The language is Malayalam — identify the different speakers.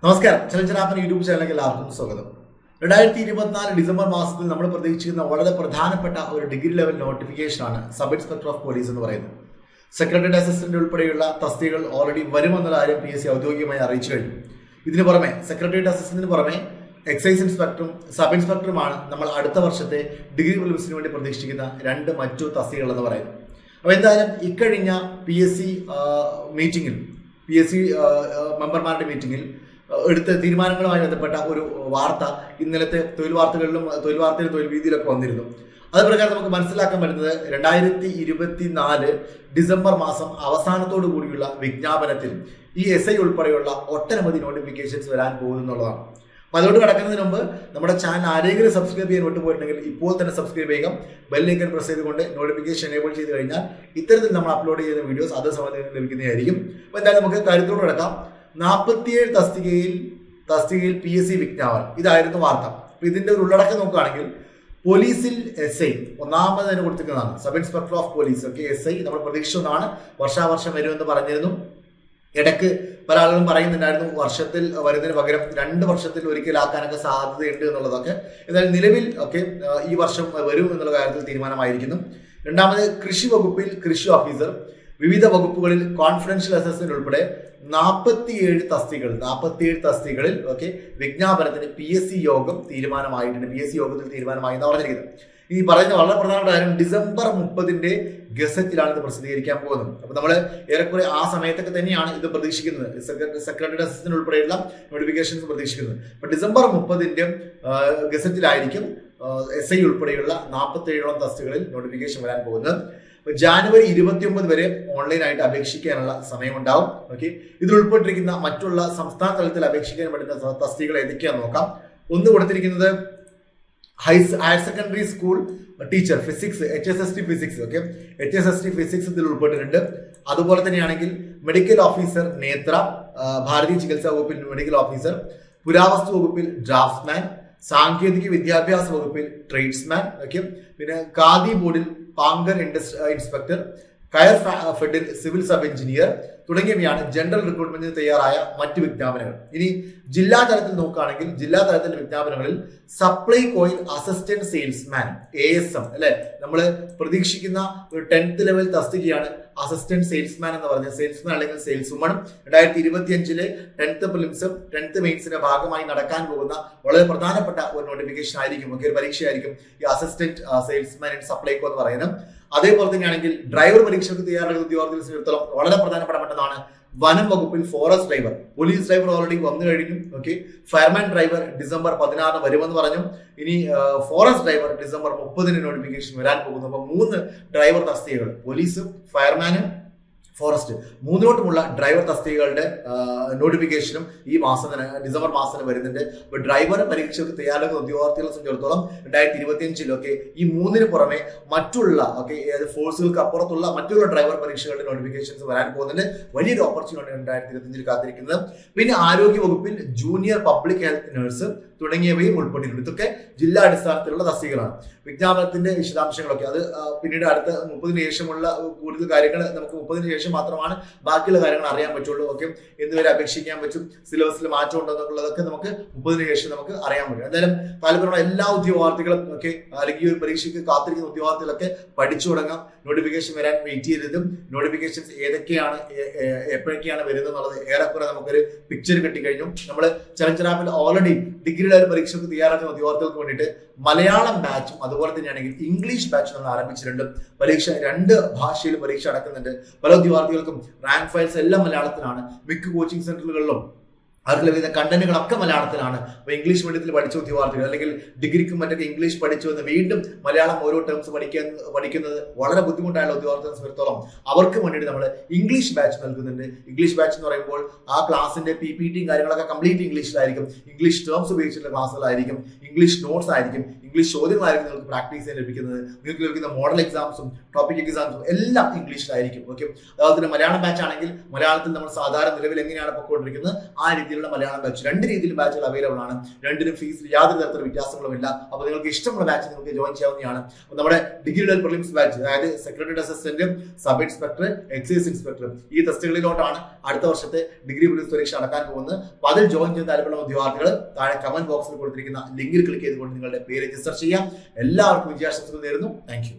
Speaker 1: നമസ്കാരം. ചലച്ചിത്രാപ്പൻ യൂട്യൂബ് ചാനലിലേക്ക് എല്ലാവർക്കും സ്വാഗതം. 2024 ഡിസംബർ മാസത്തിൽ നമ്മൾ പ്രതീക്ഷിക്കുന്ന വളരെ പ്രധാനപ്പെട്ട ഒരു ഡിഗ്രി ലെവൽ നോട്ടിഫിക്കേഷനാണ് സബ് ഇൻസ്പെക്ടർ ഓഫ് പോലീസ് എന്ന് പറയുന്നത്. സെക്രട്ടറി അസിസ്റ്റന്റ് ഉൾപ്പെടെയുള്ള തസ്തികകൾ ഓൾറെഡി വരുമെന്ന കാര്യം PSC ഔദ്യോഗികമായി അറിയിച്ചു കഴിഞ്ഞു. ഇതിന് പുറമെ സെക്രട്ടറി അസിസ്റ്റന്റിന് പുറമെ എക്സൈസ് ഇൻസ്പെക്ടറും സബ് ഇൻസ്പെക്ടറുമാണ് നമ്മൾ അടുത്ത വർഷത്തെ ഡിഗ്രി പ്രിലിംസിന് വേണ്ടി പ്രതീക്ഷിക്കുന്ന മറ്റു തസ്തികകൾ എന്ന് പറയുന്നത്. അപ്പോൾ എന്തായാലും ഇക്കഴിഞ്ഞ PSC മീറ്റിംഗിൽ PSC മെമ്പർമാരുടെ മീറ്റിംഗിൽ എടുത്ത തീരുമാനങ്ങളുമായി ബന്ധപ്പെട്ട ഒരു വാർത്ത ഇന്നലത്തെ തൊഴിൽ വീതിയിലൊക്കെ വന്നിരുന്നു. അത് പ്രകാരം നമുക്ക് മനസ്സിലാക്കാൻ പറ്റുന്നത് 2024 ഡിസംബർ മാസം അവസാനത്തോടു കൂടിയുള്ള വിജ്ഞാപനത്തിൽ ഈ SI ഉൾപ്പെടെയുള്ള ഒട്ടനവധി നോട്ടിഫിക്കേഷൻസ് വരാൻ പോകുന്നുള്ളതാണ്. അപ്പോൾ അതോട് കിടക്കുന്നതിന് മുമ്പ് നമ്മുടെ ചാനൽ ആരെങ്കിലും സബ്സ്ക്രൈബ് ചെയ്യാൻ വിട്ടുപോയിട്ടുണ്ടെങ്കിൽ ഇപ്പോൾ തന്നെ സബ്സ്ക്രൈബ് ചെയ്യുക. ബെല്ലൈക്കൺ പ്രസ് ചെയ്തുകൊണ്ട് നോട്ടിഫിക്കേഷൻ എനേബിൾ ചെയ്ത് കഴിഞ്ഞാൽ ഇത്തരത്തിൽ നമ്മൾ അപ്ലോഡ് ചെയ്യുന്ന വീഡിയോസ് അതേ സമയത്ത് ലഭിക്കുന്നതായിരിക്കും. അപ്പോൾ എന്തായാലും നമുക്ക് കാര്യത്തോട് കിടക്കാം. 47 തസ്തികയിൽ PSC വിജ്ഞാപനം, ഇതായിരുന്നു വാർത്ത. അപ്പൊ ഇതിന്റെ ഒരു ഉള്ളടക്കം നോക്കുകയാണെങ്കിൽ പോലീസിൽ SI ഒന്നാമത് തന്നെ കൊടുത്തിരിക്കുന്നതാണ്. Sub inspector of police SI നമ്മൾ പ്രതീക്ഷിച്ചതാണ്, വർഷാവർഷം വരുമെന്ന് പറഞ്ഞിരുന്നു. ഇടയ്ക്ക് പല ആളുകളും പറയുന്നുണ്ടായിരുന്നു വർഷത്തിൽ വരുന്നതിന് പകരം 2 വർഷത്തിൽ ഒരിക്കലാക്കാനൊക്കെ സാധ്യതയുണ്ട് എന്നുള്ളതൊക്കെ. എന്നാൽ നിലവിൽ ഈ വർഷം വരും എന്നുള്ള കാര്യത്തിൽ തീരുമാനമായിരിക്കുന്നു. രണ്ടാമത് കൃഷി വകുപ്പിൽ കൃഷി ഓഫീസർ, വിവിധ വകുപ്പുകളിൽ കോൺഫിഡൻഷ്യൽ അസിസ്റ്റന്റ് ഉൾപ്പെടെ 47 തസ്തികകളിൽ വിജ്ഞാപനത്തിന് PSC യോഗം തീരുമാനമായിട്ടുണ്ട്. PSC യോഗത്തിൽ തീരുമാനമായി എന്ന് പറഞ്ഞിരിക്കുന്നത്. ഈ പറയുന്ന വളരെ പ്രധാനപ്പെട്ട കാര്യം ഡിസംബർ 30 ഗസറ്റിലാണ് ഇത് പ്രസിദ്ധീകരിക്കാൻ പോകുന്നത്. അപ്പൊ നമ്മൾ ഏറെക്കുറെ ആ സമയത്തൊക്കെ തന്നെയാണ് ഇത് പ്രതീക്ഷിക്കുന്നത്. സെക്രട്ടറി അസിസ്റ്റന്റ് ഉൾപ്പെടെയുള്ള നോട്ടിഫിക്കേഷൻസ് പ്രതീക്ഷിക്കുന്നത്. അപ്പൊ ഡിസംബർ 30 ഗസറ്റിലായിരിക്കും SI ഉൾപ്പെടെയുള്ള 47 തസ്തികകളിൽ നോട്ടിഫിക്കേഷൻ വരാൻ പോകുന്നത്. ജാനുവരി 29 വരെ ഓൺലൈനായിട്ട് അപേക്ഷിക്കാനുള്ള സമയമുണ്ടാവും. ഇതിൽ ഉൾപ്പെട്ടിരിക്കുന്ന മറ്റുള്ള സംസ്ഥാന തലത്തിൽ അപേക്ഷിക്കാൻ പറ്റുന്ന തസ്തികകൾ ഏതൊക്കെയാണെന്ന് നോക്കാം. ഒന്ന് കൊടുത്തിരിക്കുന്നത് higher secondary school teacher physics, HSST physics. HSST physics ഇതിൽ ഉൾപ്പെട്ടിട്ടുണ്ട്. അതുപോലെ തന്നെയാണെങ്കിൽ മെഡിക്കൽ ഓഫീസർ നേത്ര, ഭാരതീയ ചികിത്സാ വകുപ്പിൽ മെഡിക്കൽ ഓഫീസർ, പുരാവസ്തു വകുപ്പിൽ ഡ്രാഫ്റ്റ്മാൻ, സാങ്കേതിക വിദ്യാഭ്യാസ വകുപ്പിൽ ട്രേഡ്സ്മാൻ, പിന്നെ ഖാദി ബോർഡിൽ പാങ്കർ ഇൻസ്പെക്ടർ, കയർ ഫെഡിൽ സിവിൽ സബ് എഞ്ചിനീയർ തുടങ്ങിയവയാണ് ജനറൽ റിക്രൂട്ട്മെന്റിന് തയ്യാറായ മറ്റ് വിജ്ഞാപനങ്ങൾ. ഇനി ജില്ലാ തലത്തിൽ നോക്കുകയാണെങ്കിൽ ജില്ലാ തലത്തിലെ വിജ്ഞാപനങ്ങളിൽ സപ്ലൈകോയിൽ അസിസ്റ്റന്റ് സെയിൽസ്മാൻ ASM നമ്മൾ പ്രതീക്ഷിക്കുന്ന ഒരു 10th ലെവൽ തസ്തികയാണ് അസിസ്റ്റന്റ് സെയിൽസ്മാൻ എന്ന് പറഞ്ഞത്. സെയിൽസ്മാൻ അല്ലെങ്കിൽ സെയിൽസ് വുമൺ 2025 10th പ്രിലിംസും 10th മെയിൻസിന്റെ ഭാഗമായി നടക്കാൻ പോകുന്ന വളരെ പ്രധാനപ്പെട്ട ഒരു നോട്ടിഫിക്കേഷൻ ആയിരിക്കും, ഒരു പരീക്ഷയായിരിക്കും ഈ അസിസ്റ്റന്റ് സെയിൽസ്മാൻ ഇൻ സപ്ലൈകോ എന്ന് പറയുന്നത്. അതേപോലെ തന്നെയാണെങ്കിൽ ഡ്രൈവർ പരീക്ഷയ്ക്ക് തയ്യാറെടുക്കുന്ന ഉദ്യോഗാർത്ഥികളെ സംബന്ധിച്ചിടത്തോളം വളരെ പ്രധാനപ്പെട്ട മറ്റൊന്നാണ് വനം വകുപ്പിൽ forest driver. Police driver already വന്നു കഴിഞ്ഞു. ഫയർമാൻ ഡ്രൈവർ ഡിസംബർ 16 വരുമെന്ന് പറഞ്ഞു. ഇനി ഫോറസ്റ്റ് ഡ്രൈവർ ഡിസംബർ 30 നോട്ടിഫിക്കേഷൻ വരാൻ പോകുന്നു. അപ്പൊ 3 ഡ്രൈവർ തസ്തികകൾ, പോലീസും ഫയർമാനും ഫോറസ്റ്റ്, 3നോട്ടുമുള്ള ഡ്രൈവർ തസ്തികകളുടെ നോട്ടിഫിക്കേഷനും ഈ മാസം തന്നെ ഡിസംബർ മാസത്തിന് വരുന്നുണ്ട്. അപ്പൊ ഡ്രൈവർ പരീക്ഷയ്ക്ക് തയ്യാറെടുക്കുന്ന ഉദ്യോഗാർത്ഥികളെ സംബന്ധിച്ചിടത്തോളം 2025 ഈ 3-ന് പുറമെ മറ്റുള്ള ഫോഴ്സുകൾക്ക് അപ്പുറത്തുള്ള മറ്റുള്ള ഡ്രൈവർ പരീക്ഷകളുടെ നോട്ടിഫിക്കേഷൻസ് വരാൻ പോകുന്നുണ്ട്. വലിയൊരു ഓപ്പർച്യൂണിറ്റി 2025 കാത്തിരിക്കുന്നത്. പിന്നെ ആരോഗ്യ വകുപ്പിൽ ജൂനിയർ പബ്ലിക് ഹെൽത്ത് നഴ്സ് തുടങ്ങിയവയും ഉൾപ്പെട്ടിട്ടുണ്ട്. ഇതൊക്കെ ജില്ലാ അടിസ്ഥാനത്തിലുള്ള തസ്തികകളാണ്. വിജ്ഞാപനത്തിന്റെ വിശദാംശങ്ങളൊക്കെ അത് പിന്നീട് അടുത്ത 30-ന് ശേഷമുള്ള കൂടുതൽ കാര്യങ്ങൾ നമുക്ക് 30-ന് ശേഷം മാത്രമാണ് ബാക്കിയുള്ള കാര്യങ്ങൾ അറിയാൻ പറ്റുള്ളൂ. എന്നിവരെ അപേക്ഷിക്കാൻ പറ്റും, സിലബസിൽ മാറ്റം ഉണ്ടെന്നുള്ളതൊക്കെ നമുക്ക് 30-ന് ശേഷം നമുക്ക് അറിയാൻ പറ്റും. എന്തായാലും താല്പര്യമുള്ള എല്ലാ ഉദ്യോഗാർത്ഥികളും അല്ലെങ്കിൽ ഒരു പരീക്ഷയ്ക്ക് കാത്തിരിക്കുന്ന ഉദ്യോഗാർത്ഥികളൊക്കെ പഠിച്ചു തുടങ്ങാം. നോട്ടിഫിക്കേഷൻ വരാൻ വെയിറ്റ് ചെയ്തതും നോട്ടിഫിക്കേഷൻസ് ഏതൊക്കെയാണ് എപ്പോഴൊക്കെയാണ് വരുന്നത് എന്നുള്ളത് ഏറെക്കുറെ നമുക്കൊരു പിക്ചർ കിട്ടിക്കഴിഞ്ഞു. നമ്മൾ ചലഞ്ചറാപ്പിൽ ഓൾറെഡി ഡിഗ്രി ലെവൽ പരീക്ഷയ്ക്ക് തയ്യാറാക്കുന്ന ഉദ്യോഗാർത്ഥികൾക്ക് വേണ്ടിയിട്ട് മലയാളം ബാച്ചും അതുപോലെ തന്നെയാണെങ്കിൽ ഇംഗ്ലീഷ് ബാച്ചും നമ്മൾ ആരംഭിച്ചിട്ടുണ്ട്. പരീക്ഷ 2 ഭാഷയിൽ പരീക്ഷ നടക്കുന്നുണ്ട്. പല ഉദ്യോഗാർത്ഥികൾക്കും റാങ്ക് ഫയൽസ് എല്ലാം മലയാളത്തിലാണ്. മിക്ക കോച്ചിങ് സെന്ററുകളിലും അവർക്ക് ലഭിക്കുന്ന കണ്ടന്റുകളൊക്കെ മലയാളത്തിലാണ്. അപ്പൊ ഇംഗ്ലീഷ് മീഡിയത്തിൽ പഠിച്ച ഉദ്യോഗാർത്ഥികൾ അല്ലെങ്കിൽ ഡിഗ്രിക്കും മറ്റൊക്കെ ഇംഗ്ലീഷ് പഠിച്ചു എന്ന് വീണ്ടും മലയാളം ഓരോ ടേംസ് പഠിക്കുന്നത് വളരെ ബുദ്ധിമുട്ടായുള്ള ഉദ്യോഗാർത്ഥികളെ സംബന്ധിച്ചിടത്തോളം അവർക്ക് വേണ്ടിയിട്ട് നമ്മൾ ഇംഗ്ലീഷ് ബാച്ച് നൽകുന്നുണ്ട്. ഇംഗ്ലീഷ് ബാച്ച് എന്ന് പറയുമ്പോൾ ആ ക്ലാസിന്റെ PPTയും കാര്യങ്ങളൊക്കെ കംപ്ലീറ്റ് ഇംഗ്ലീഷിലായിരിക്കും. ഇംഗ്ലീഷ് ടേംസ് ഉപയോഗിച്ചിട്ടുള്ള ക്ലാസ്സുകളായിരിക്കും, ഇംഗ്ലീഷ് നോട്ട്സ് ആയിരിക്കും, ഇംഗ്ലീഷ് ചോദ്യങ്ങളായിരിക്കും നിങ്ങൾക്ക് പ്രാക്ടീസ് ചെയ്യാൻ ലഭിക്കുന്നത്. നിങ്ങൾക്ക് ലഭിക്കുന്ന മോഡൽ എക്സാംസും ടോപ്പിക് എക്സാംസും എല്ലാം ഇംഗ്ലീഷിലായിരിക്കും. ഓക്കെ, അതുപോലെ തന്നെ മലയാളം ബാച്ച് ആണെങ്കിൽ മലയാളത്തിൽ നമ്മൾ സാധാരണ നിലവിൽ എങ്ങനെയാണ് പൊയ്ക്കൊണ്ടിരിക്കുന്നത് ആ രീതിയിലുള്ള മലയാളം ബാച്ച്, രണ്ട് രീതിയിലും ബാച്ചുകൾ അവൈലബിൾ ആണ്. രണ്ടിനും ഫീസിൽ യാതൊരു തരത്തിലുള്ള വ്യത്യാസങ്ങളുമില്ല. അപ്പോൾ നിങ്ങൾക്ക് ഇഷ്ടമുള്ള ബാച്ച് നിങ്ങൾക്ക് ജോയിൻ ചെയ്യാവുന്നതാണ്. നമ്മുടെ ഡിഗ്രി ലെവൽ പ്രിലിംസ് ബാച്ച്, അതായത് സെക്രട്ടറി അസിസ്റ്റന്റും സബ് ഇൻസ്പെക്ടർ, എക്സൈസ് ഇൻസ്പെക്ടറും, ഈ ടെസ്റ്റുകളിലോട്ടാണ് അടുത്ത വർഷത്തെ ഡിഗ്രി പ്രിലിംസ് പരീക്ഷ നടക്കാൻ പോകുന്നത്. അപ്പോൾ അതിൽ ജോയിൻ ചെയ്യാൻ താല്പര്യമുള്ള ഉദ്യോഗാർത്ഥികൾ താഴെ കമന്റ് ബോക്സിൽ കൊടുത്തിരിക്കുന്ന ലിങ്കിൽ ക്ലിക്ക് ചെയ്തുകൊണ്ട് നിങ്ങളുടെ പേര് രജിസ്റ്റർ ചെയ്യാം. എല്ലാവർക്കും വിജയാശംസകൾ നേരുന്നു. Thank you.